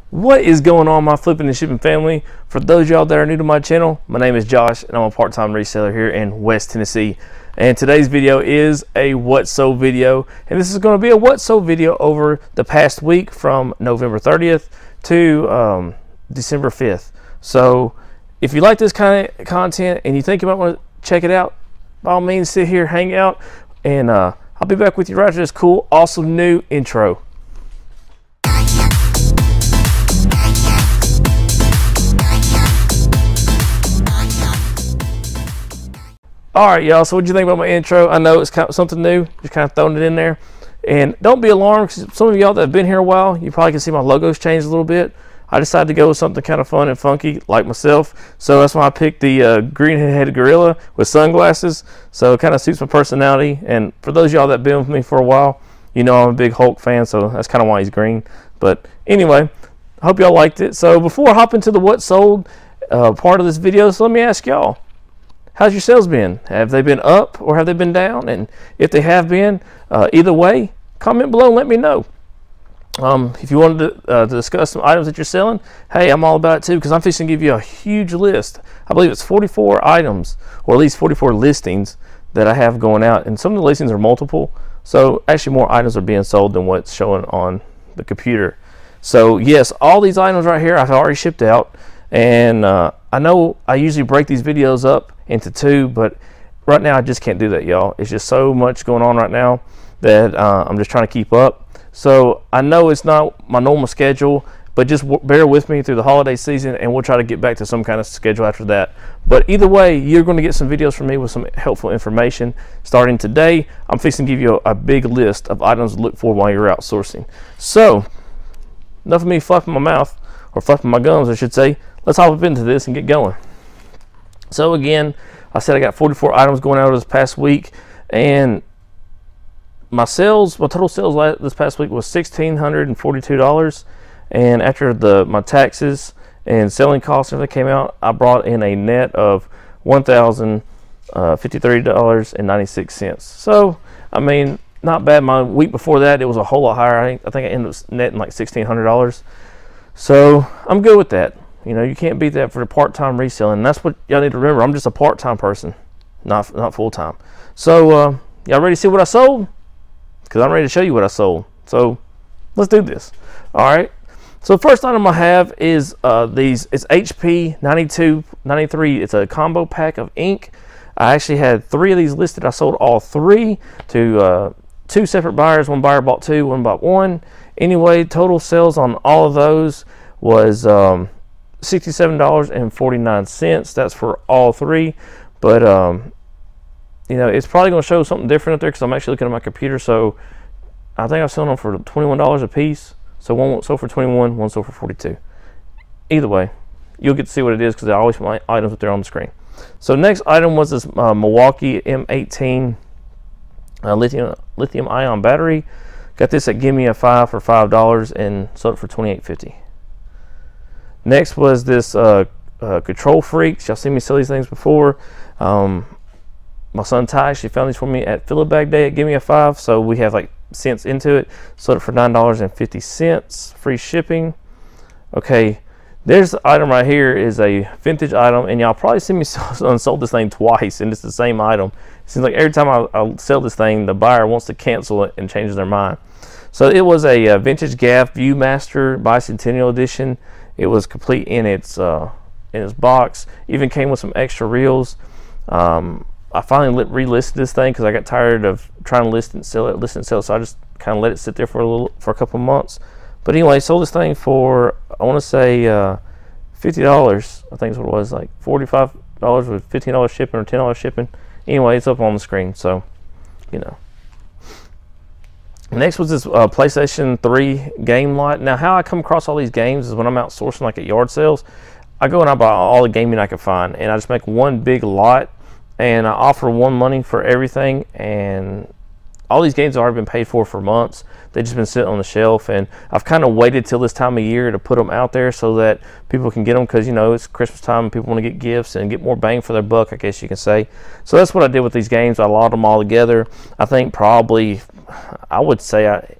What is going on, my flipping and shipping family? For those of y'all that are new to my channel, my name is Josh and I'm a part-time reseller here in West Tennessee. And today's video is a what sold video, and this is going to be a what sold video over the past week from November 30th to December 5th. So if you like this kind of content and you think you might want to check it out, by all means sit here, hang out, and I'll be back with you right after this cool, awesome new intro. Alright y'all, so what'd you think about my intro? I know it's kind of something new, just kind of throwing it in there. And don't be alarmed, because some of y'all that have been here a while, you probably can see my logo's changed a little bit. I decided to go with something kind of fun and funky like myself, so that's why I picked the green-headed gorilla with sunglasses. So it kind of suits my personality, and for those of y'all that have been with me for a while, you know I'm a big Hulk fan, so that's kind of why he's green. But anyway, I hope y'all liked it. So before I hop into the what sold part of this video, so let me ask y'all, how's your sales been? Have they been up or have they been down? And if they have been, either way, comment below and let me know. If you wanted to discuss some items that you're selling, hey, I'm all about it too, because I'm fixing to give you a huge list. I believe it's 44 items, or at least 44 listings that I have going out. And some of the listings are multiple, so actually more items are being sold than what's showing on the computer. So yes, all these items right here I've already shipped out. And I know I usually break these videos up into two, but right now I just can't do that, y'all. It's just so much going on right now that I'm just trying to keep up. So I know it's not my normal schedule, but just bear with me through the holiday season and we'll try to get back to some kind of schedule after that. But either way, you're going to get some videos from me with some helpful information. Starting today, I'm fixing to give you a big list of items to look for while you're outsourcing. So enough of me fluffing my mouth, or fluffing my gums I should say. Let's hop up into this and get going. So again, I said I got 44 items going out this past week, and my total sales this past week was $1,642, and after my taxes and selling costs and everything came out, I brought in a net of $1,053.96. So I mean, not bad. My week before that, it was a whole lot higher. I think I ended up netting like $1,600. So I'm good with that. You know, you can't beat that for the part-time reselling. And that's what y'all need to remember. I'm just a part-time person, not full-time. So y'all ready to see what I sold? Because I'm ready to show you what I sold. So let's do this. All right. So the first item I have is it's HP 9293. It's a combo pack of ink. I actually had 3 of these listed. I sold all 3 to 2 separate buyers. One buyer bought 2, one bought 1. Anyway, total sales on all of those was $67.49. That's for all 3. But you know, it's probably going to show something different up there because I'm actually looking at my computer. So I think I'm selling them for $21 a piece. So one sold for 21, one sold for 42. Either way, you'll get to see what it is because I always put my items up there on the screen. So next item was this Milwaukee M18 lithium ion battery. Got this at Gimme a 5 for $5 and sold it for $28.50. Next was this Control Freaks. Y'all seen me sell these things before. My son Ty actually found these for me at Fill a Bag Day at Gimme a 5, so we have like cents into it. Sold it for $9.50, free shipping. Okay, there's the item right here, is a vintage item, and y'all probably seen me unsold this thing twice, and it's the same item. It seems like every time I sell this thing, the buyer wants to cancel it and changes their mind. So it was a vintage Gaff Viewmaster Bicentennial Edition. It was complete in its box. Even came with some extra reels. I finally relisted this thing because I got tired of trying to list and sell it, so I just kind of let it sit there for a couple months. But anyway, sold this thing for, I want to say $50. I think is what it was, like $45 with $15 shipping or $10 shipping. Anyway, it's up on the screen, so you know. Next was this PlayStation 3 game lot. Now, how I come across all these games is when I'm outsourcing, like at yard sales, I go and I buy all the gaming I can find, and I just make one big lot, and I offer one money for everything. And all these games have already been paid for months. They've just been sitting on the shelf, and I've kind of waited till this time of year to put them out there so that people can get them, because you know it's Christmas time and people want to get gifts and get more bang for their buck, I guess you can say. So that's what I did with these games. I logged them all together. I think probably, I would say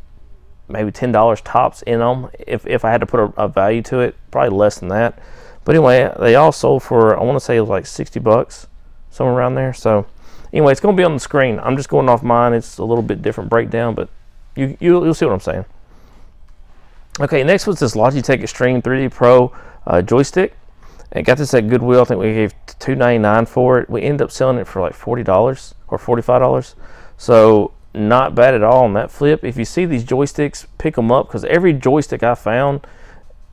maybe $10 tops in them. If I had to put a value to it, probably less than that. But anyway, they all sold for, I want to say it was like 60 bucks, somewhere around there. So anyway, it's going to be on the screen. I'm just going off mine. It's a little bit different breakdown, but you'll see what I'm saying. Okay, next was this Logitech Extreme 3D Pro joystick. And got this at Goodwill. I think we gave $2.99 for it. We ended up selling it for like $40 or $45. So not bad at all on that flip. If you see these joysticks, pick them up, because every joystick I found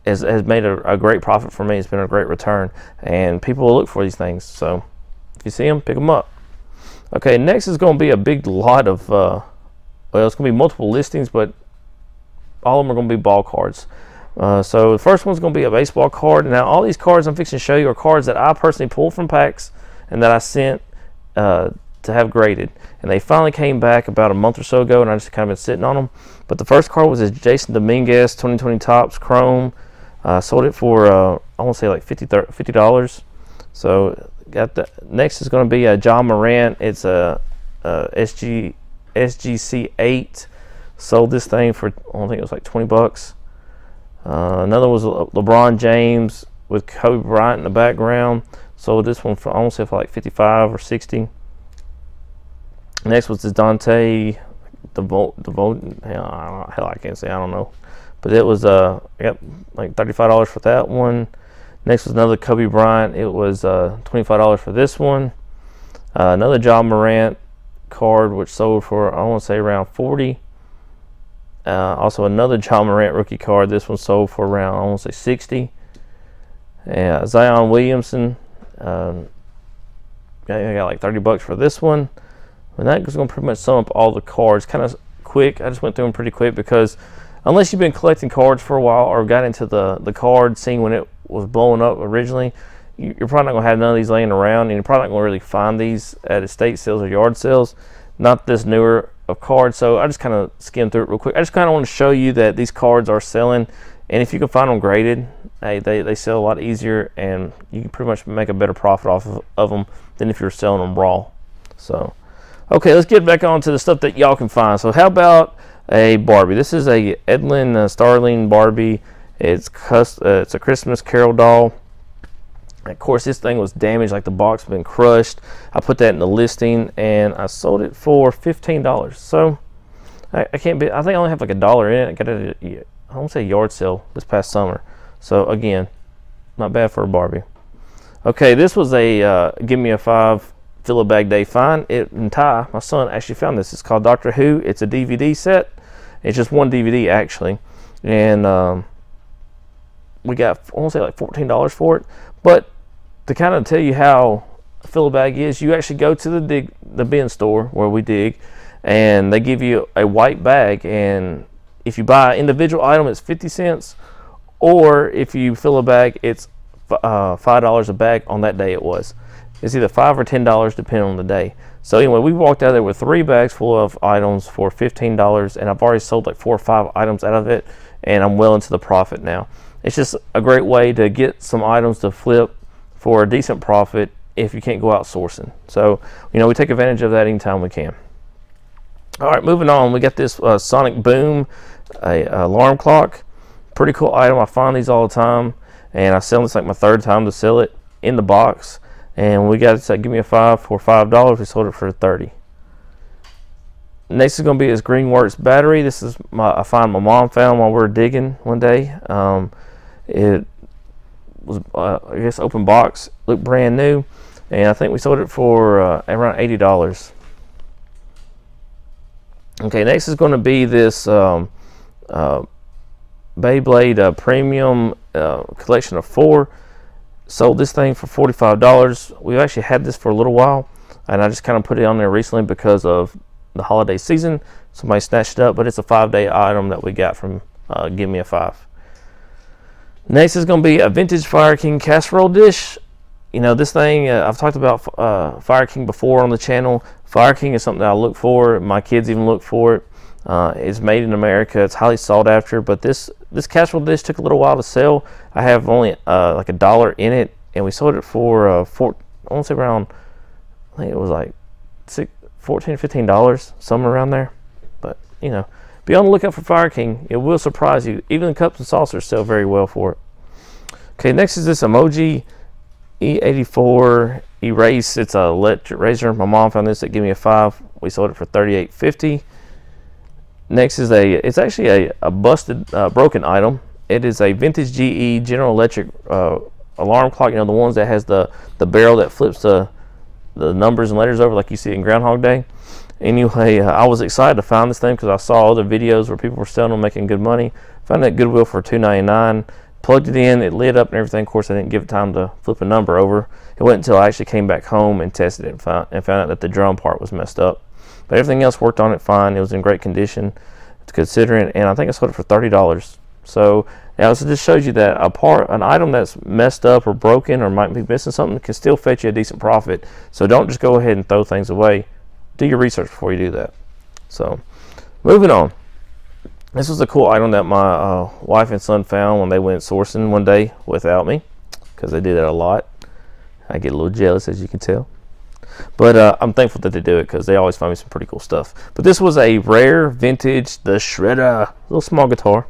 has made a great profit for me. It's been a great return, and people will look for these things. So if you see them, pick them up. Okay, next is going to be a big lot of, well, it's going to be multiple listings, but all of them are going to be ball cards. So the first one's going to be a baseball card. Now, all these cards I'm fixing to show you are cards that I personally pulled from packs and that I sent to have graded. And they finally came back about a month or so ago, and I just kind of been sitting on them. But the first card was this Jason Dominguez 2020 Topps Chrome. Sold it for, I want to say like $50. So got the next is going to be a John Morant. It's a SGC 8. Sold this thing for, I don't think it was like 20 bucks. Another was LeBron James with Kobe Bryant in the background. Sold this one for, I want to say for like 55 or 60. Next was this Dante hell, I can't say, I don't know. But it was, I got like $35 for that one. Next was another Kobe Bryant. It was $25 for this one. Another John Morant card, which sold for, I want to say around 40. Also another John Morant rookie card. This one sold for around, I want to say 60. Zion Williamson. I got like 30 bucks for this one. And that is going to pretty much sum up all the cards. Kind of quick. I just went through them pretty quick, because unless you've been collecting cards for a while or got into the card scene when it was blowing up originally, you're probably not going to have none of these laying around, and you're probably not going to really find these at estate sales or yard sales. Not this newer of cards. So I just kind of skimmed through it real quick. I just kind of want to show you that these cards are selling, and if you can find them graded, hey, they sell a lot easier, and you can pretty much make a better profit off of them than if you're selling them raw. So okay, let's get back on to the stuff that y'all can find. So how about a Barbie? This is a Edlin Starling Barbie. It's a Christmas Carol doll. Of course, this thing was damaged, like the box had been crushed. I put that in the listing, and I sold it for $15. So I can't be. I think I only have like $1 in it. I got it at, I won't say yard sale this past summer. So again, not bad for a Barbie. Okay, this was a Give Me a 5 fill a bag day find. It in Thai. My son actually found this. It's called Doctor Who. It's a DVD set. It's just one DVD actually, and we got, I want to say like $14 for it. But to kind of tell you how a fill a bag is, you actually go to the bin store where we dig, and they give you a white bag, and if you buy an individual item, it's 50 cents, or if you fill a bag, it's $5 a bag. On that day it was. It's either $5 or $10 depending on the day. So anyway, we walked out of there with 3 bags full of items for $15, and I've already sold like 4 or 5 items out of it, and I'm well into the profit now. It's just a great way to get some items to flip for a decent profit if you can't go out sourcing. So, you know, we take advantage of that anytime we can. All right, moving on. We got this Sonic Boom, a alarm clock. Pretty cool item. I find these all the time, and I sell this like my 3rd time to sell it in the box. And we got it at Give Me a 5 for $5. We sold it for $30. Next is going to be this Greenworks battery. This is I find my mom found while we were digging one day. It was I guess open box, looked brand new, and I think we sold it for around $80. Okay, next is going to be this Beyblade premium collection of 4. Sold this thing for $45. We've actually had this for a little while, and I just kind of put it on there recently because of the holiday season. Somebody snatched it up, but it's a 5-day item that we got from Give Me a 5. Next is going to be a vintage Fire King casserole dish. You know, this thing, I've talked about Fire King before on the channel. Fire King is something that I look for. My kids even look for it. It's made in America. It's highly sought after, but this casserole dish took a little while to sell. I have only like $1 in it, and we sold it for I want to say around, I think it was like $14, $15, somewhere around there. But you know, be on the lookout for Fire King. It will surprise you. Even the cups and saucers sell very well for it. Okay, next is this Emoji E84 Erase. It's a electric razor. My mom found this at Give Me a 5. We sold it for $38.50. Next is it's actually a busted, broken item. It is a vintage GE General Electric alarm clock. You know, the ones that has the barrel that flips the numbers and letters over like you see in Groundhog Day. Anyway, I was excited to find this thing because I saw other videos where people were selling them, making good money. Found it at Goodwill for $2.99. Plugged it in, it lit up and everything. Of course, I didn't give it time to flip a number over. It wasn't until I actually came back home and tested it and found out that the drum part was messed up. But everything else worked on it fine. It was in great condition, considering, and I think I sold it for $30. So now this just shows you that an item that's messed up or broken or might be missing something can still fetch you a decent profit. So don't just go ahead and throw things away. Do your research before you do that. So moving on. This was a cool item that my wife and son found when they went sourcing one day without me, because they do that a lot. I get a little jealous, as you can tell. But I'm thankful that they do it because they always find me some pretty cool stuff. But this was a rare vintage, the Shredder, little small guitar.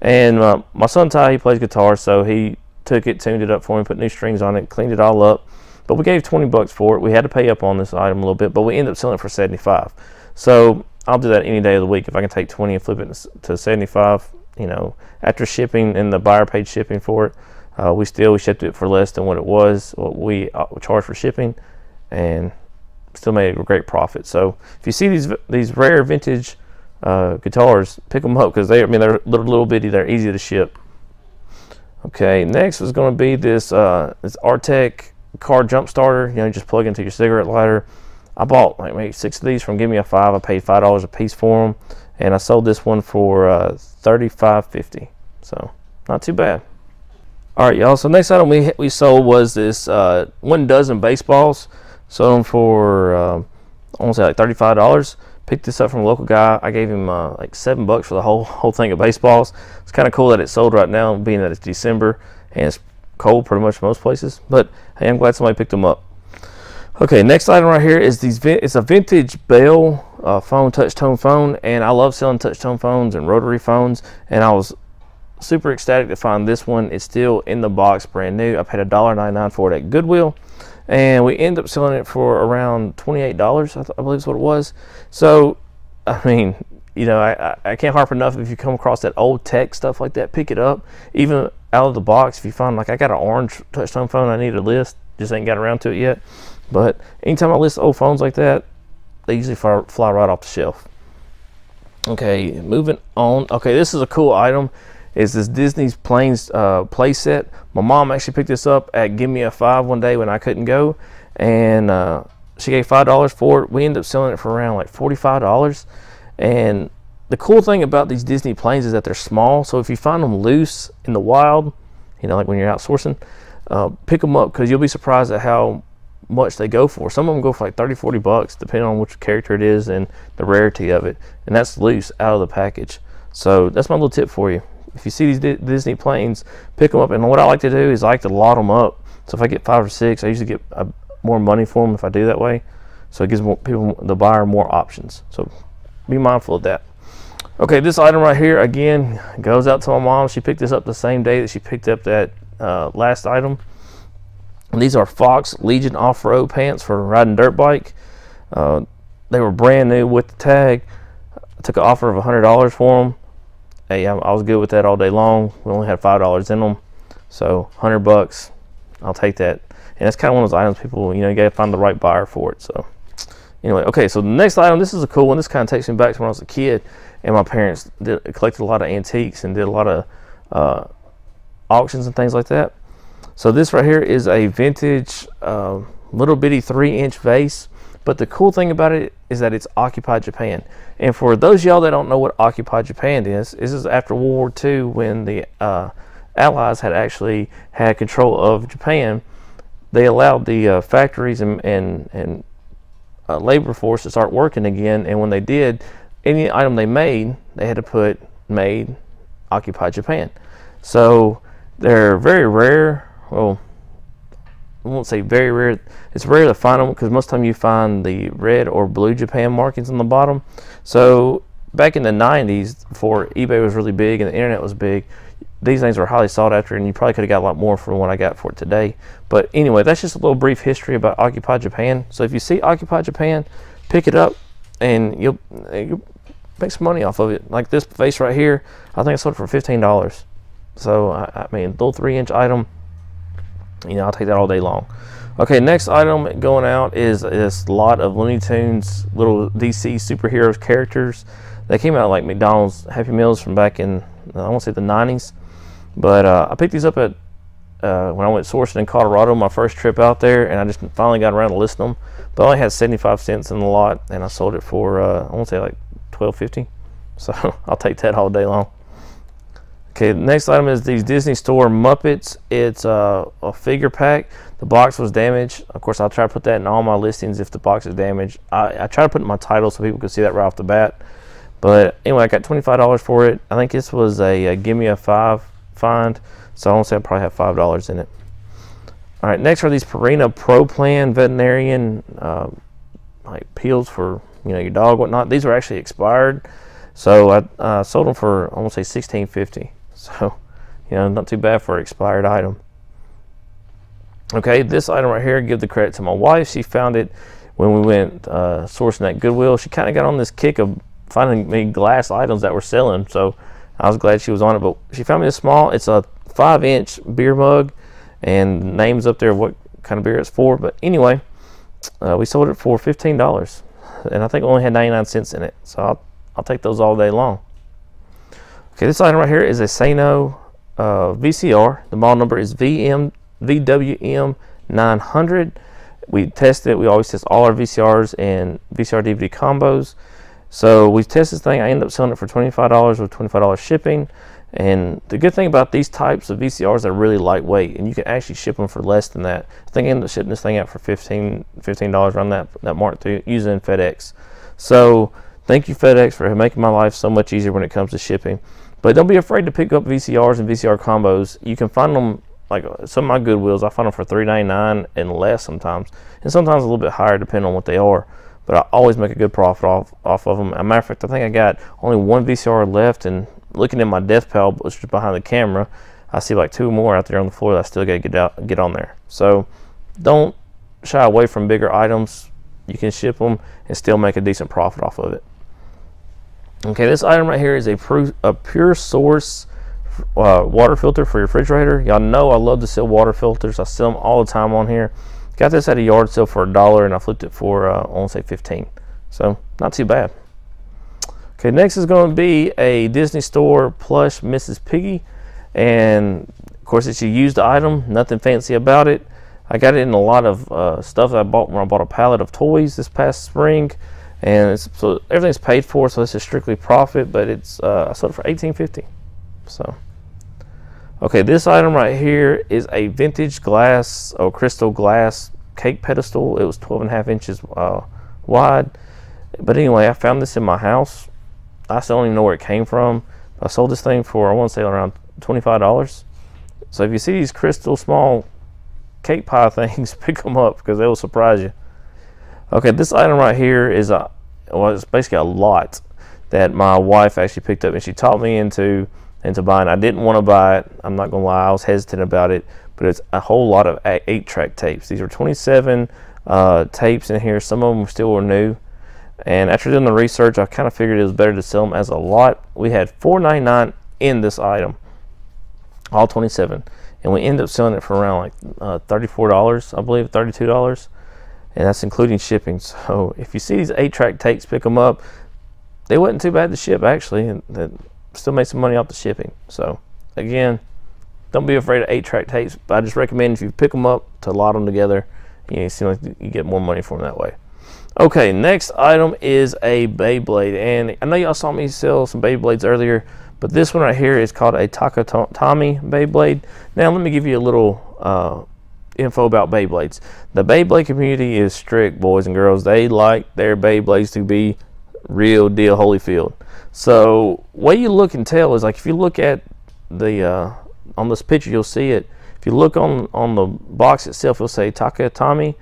And my son Ty, he plays guitar, so he took it, tuned it up for me, put new strings on it, cleaned it all up. But we gave $20 for it. We had to pay up on this item a little bit, but we ended up selling it for $75. So I'll do that any day of the week if I can take 20 and flip it to $75. You know, after shipping and the buyer paid shipping for it, we shipped it for less than what we charged for shipping, and still made a great profit. So if you see these rare vintage guitars, pick them up because they're little bitty. They're easy to ship. Okay, next was going to be this Artec car jump starter. You know, you just plug into your cigarette lighter. I bought like maybe 6 of these from Give Me a 5. I paid $5 a piece for them, and I sold this one for $35.50. So not too bad. All right, y'all. So next item we sold was this 1 dozen baseballs. Sold them for I want to say like $35. Picked this up from a local guy. I gave him like $7 for the whole thing of baseballs. It's kind of cool that it's sold right now, being that it's December and it's cold pretty much most places. But hey, I'm glad somebody picked them up. Okay, next item right here is it's a vintage Bell phone, touch tone phone, and I love selling touch tone phones and rotary phones, and I was super ecstatic to find this one. It's still in the box, brand new. I paid $1.99 for it at Goodwill, and we ended up selling it for around $28. I believe is what it was. So, I mean, you know, I can't harp enough. If you come across that old tech stuff like that, pick it up. Even out of the box, if you find, like, I got an orange touch tone phone I need to list, just ain't got around to it yet. But anytime I list old phones like that, they usually fly right off the shelf. Okay, moving on. Okay, this is a cool item. It's this Disney's Planes play set. My mom actually picked this up at Give Me a 5 one day when I couldn't go, and she gave $5 for it. We ended up selling it for around like $45. And the cool thing about these Disney planes is that they're small, so if you find them loose in the wild, you know, like when you're out sourcing, pick them up because you'll be surprised at how much they go for. Some of them go for like $30-40 depending on which character it is and the rarity of it, and that's loose out of the package. So that's my little tip for you. If you see these Disney planes, pick them up. And what I like to do is I like to lot them up. So if I get 5 or 6, I usually get more money for them if I do that way. So it gives the buyer more options. So be mindful of that. Okay, this item right here again goes out to my mom. She picked this up the same day that she picked up that last item. And these are Fox Legion off-road pants for riding dirt bike. They were brand new with the tag. I took an offer of $100 for them. Hey, I was good with that all day long. We only had $5 in them, so $100, I'll take that. And that's kind of one of those items people, you know, you gotta find the right buyer for it. So anyway, okay, so the next item, this is a cool one. This kind of takes me back to when I was a kid, and my parents collected a lot of antiques and did a lot of auctions and things like that. So this right here is a vintage little bitty 3-inch vase, but the cool thing about it is that it's Occupied Japan. And for those of y'all that don't know what Occupied Japan is, this is after World War II when the Allies had actually had control of Japan. They allowed the factories and labor force to start working again, and when they did, any item they made, they had to put made Occupied Japan. So they're very rare. Well, I won't say very rare. It's rare to find them because most of the time you find the red or blue Japan markings on the bottom. So back in the 90s, before eBay was really big and the internet was big, these things were highly sought after, and you probably could have got a lot more from what I got for it today. But anyway, that's just a little brief history about Occupy Japan. So if you see Occupy Japan, pick it up, and you'll make some money off of it. Like this vase right here, I think I sold it for $15. So I mean, little 3-inch item, you know, I'll take that all day long. Okay, next item going out is this lot of Looney Tunes little DC superheroes characters. They came out like McDonald's Happy Meals from back in, I want to say the 90s. But I picked these up at when I went sourcing in Colorado, my first trip out there, and I just finally got around to listing them. But I only had 75 cents in the lot, and I sold it for I want to say like $12.50. So I'll take that all day long. Okay, the next item is these Disney Store Muppets. It's a figure pack. The box was damaged. Of course, I'll try to put that in all my listings if the box is damaged. I try to put it in my title so people can see that right off the bat. But anyway, I got $25 for it. I think this was a give me a 5 find, so I want to say I probably have $5 in it. All right, next are these Purina Pro Plan veterinarian like pills for, you know, your dog, whatnot. These were actually expired, so I sold them for I want to say $16.50. So, you know, not too bad for an expired item. Okay, this item right here, give the credit to my wife. She found it when we went sourcing at Goodwill. She kind of got on this kick of finding me glass items that were selling, so I was glad she was on it. But she found me this small, it's a 5-inch beer mug, and names up there of what kind of beer it's for. But anyway, we sold it for $15, and I think it only had 99 cents in it, so I'll take those all day long. Okay, this item right here is a Sano VCR. The model number is VWM900. We tested it. We always test all our VCRs and VCR DVD combos. So we tested this thing. I ended up selling it for $25 with $25 shipping. And the good thing about these types of VCRs, they're really lightweight, and you can actually ship them for less than that. I think I ended up shipping this thing out for $15 around that mark through using FedEx. So thank you, FedEx, for making my life so much easier when it comes to shipping. But don't be afraid to pick up VCRs and VCR combos. You can find them, like some of my Goodwills, I find them for $3.99 and less sometimes, and sometimes a little bit higher depending on what they are. But I always make a good profit off of them. As a matter of fact, I think I got only one VCR left, and looking at my death pal, which is behind the camera, I see like 2 more out there on the floor that I still got to get on there. So don't shy away from bigger items. You can ship them and still make a decent profit off of it. Okay, this item right here is a Pure Source water filter for your refrigerator. Y'all know I love to sell water filters. I sell them all the time on here. Got this at a yard sale for $1, and I flipped it for I want to say $15. So not too bad. Okay, next is going to be a Disney Store plush Mrs. Piggy, and of course it's a used item, nothing fancy about it. I got it in a lot of stuff that I bought when I bought a pallet of toys this past spring, and so everything's paid for, so this is strictly profit. But it's I sold it for $18.50. So okay, this item right here is a vintage glass or crystal glass cake pedestal. It was 12.5 inches wide. But anyway, I found this in my house. I still don't even know where it came from. I sold this thing for, I want to say, around $25. So if you see these crystal small cake pie things, pick them up because they will surprise you. Okay, this item right here is it's basically a lot that my wife actually picked up, and she talked me into buying. I didn't want to buy it. I'm not gonna lie, I was hesitant about it, but it's a whole lot of 8-track tapes. These are 27 tapes in here. Some of them still were new, and after doing the research, I kind of figured it was better to sell them as a lot. We had $4.99 in this item, all 27, and we ended up selling it for around like $34, I believe, $32, and that's including shipping. So if you see these 8-track tapes, pick them up. They wasn't too bad to ship, actually, and still made some money off the shipping. So again, don't be afraid of 8-track tapes, but I just recommend if you pick them up to lot them together, you seem like you get more money for them that way. Okay, next item is a Beyblade, and I know y'all saw me sell some Beyblades earlier, but this one right here is called a Takatomi Beyblade. Now let me give you a little info about Beyblades. The Beyblade community is strict, boys and girls. They like their Beyblades to be real deal Holyfield. So way you look and tell is, like, if you look at the on this picture, you'll see it. If you look on the box itself, it'll say Takatomi,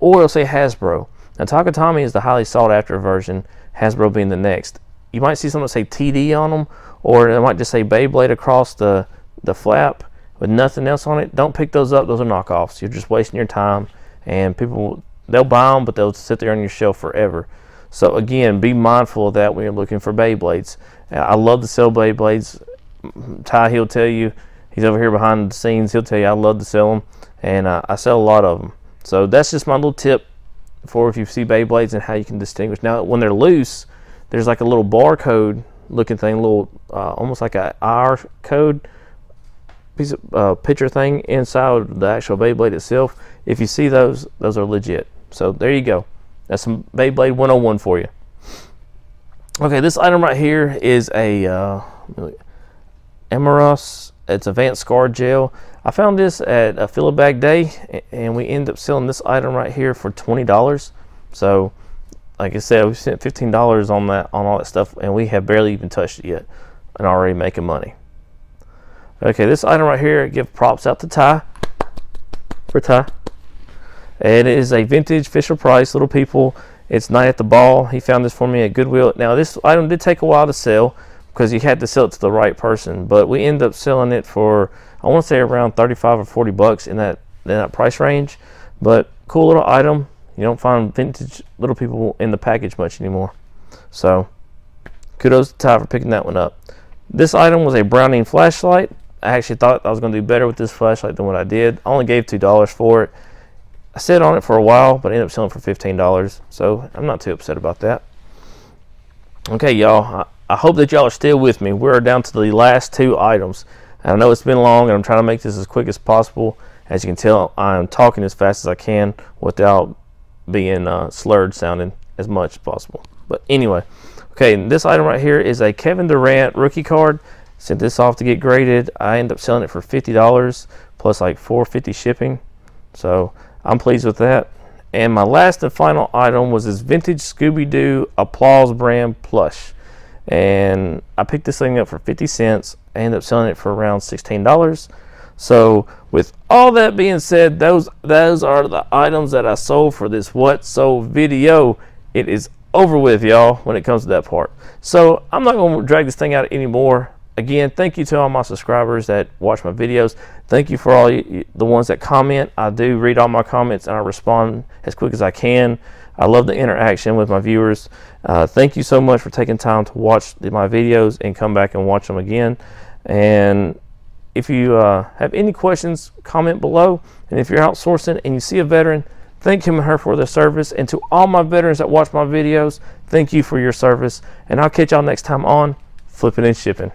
or it'll say Hasbro. Now Takatomi is the highly sought after version, Hasbro being the next. you might see something say TD on them, or it might just say Beyblade across the flap with nothing else on it. Don't pick those up. Those are knockoffs. You're just wasting your time, and people, they'll buy them, but they'll sit there on your shelf forever. So again, be mindful of that when you're looking for Beyblades. I love to sell Beyblades. Ty, he'll tell you, he's over here behind the scenes, he'll tell you I love to sell them, and I sell a lot of them. So that's just my little tip for if you see Beyblades and how you can distinguish. Now when they're loose, there's like a little barcode looking thing, little almost like a IR code piece of picture thing inside the actual Beyblade itself. If you see those are legit. So there you go. That's some Beyblade 101 for you. Okay, this item right here is a Emeros. It's advanced scar gel. I found this at a Fill a Bag Day, and we ended up selling this item right here for $20. So like I said, we spent $15 on all that stuff, and we have barely even touched it yet and already making money. Okay, this item right here, give props out to Ty, for Ty. It is a vintage Fisher Price Little People. It's Night at the Ball. He found this for me at Goodwill. Now this item did take a while to sell because you had to sell it to the right person, but we ended up selling it for, I want to say, around 35 or 40 bucks in that price range. But cool little item. You don't find vintage Little People in the package much anymore. So kudos to Ty for picking that one up. This item was a Browning flashlight. I actually thought I was going to do better with this flashlight than what I did. I only gave $2 for it. I sat on it for a while, but I ended up selling for $15. So I'm not too upset about that. Okay, y'all. I hope that y'all are still with me. We're down to the last two items. And I know it's been long, and I'm trying to make this as quick as possible. As you can tell, I'm talking as fast as I can without being slurred sounding as much as possible. But anyway, okay, this item right here is a Kevin Durant rookie card. Sent this off to get graded. I ended up selling it for $50 plus like $4.50 shipping. So I'm pleased with that. And my last and final item was this vintage Scooby-Doo Applause brand plush. And I picked this thing up for 50 cents. I ended up selling it for around $16. So with all that being said, those are the items that I sold for this What Sold video. It is over with, y'all, when it comes to that part. So I'm not going to drag this thing out anymore. Again, thank you to all my subscribers that watch my videos. Thank you for all the ones that comment. I do read all my comments, and I respond as quick as I can. I love the interaction with my viewers. Thank you so much for taking time to watch my videos and come back and watch them again. And if you have any questions, comment below. And if you're outsourcing and you see a veteran, thank him or her for their service. And to all my veterans that watch my videos, thank you for your service. And I'll catch y'all next time on Flipping and Shipping.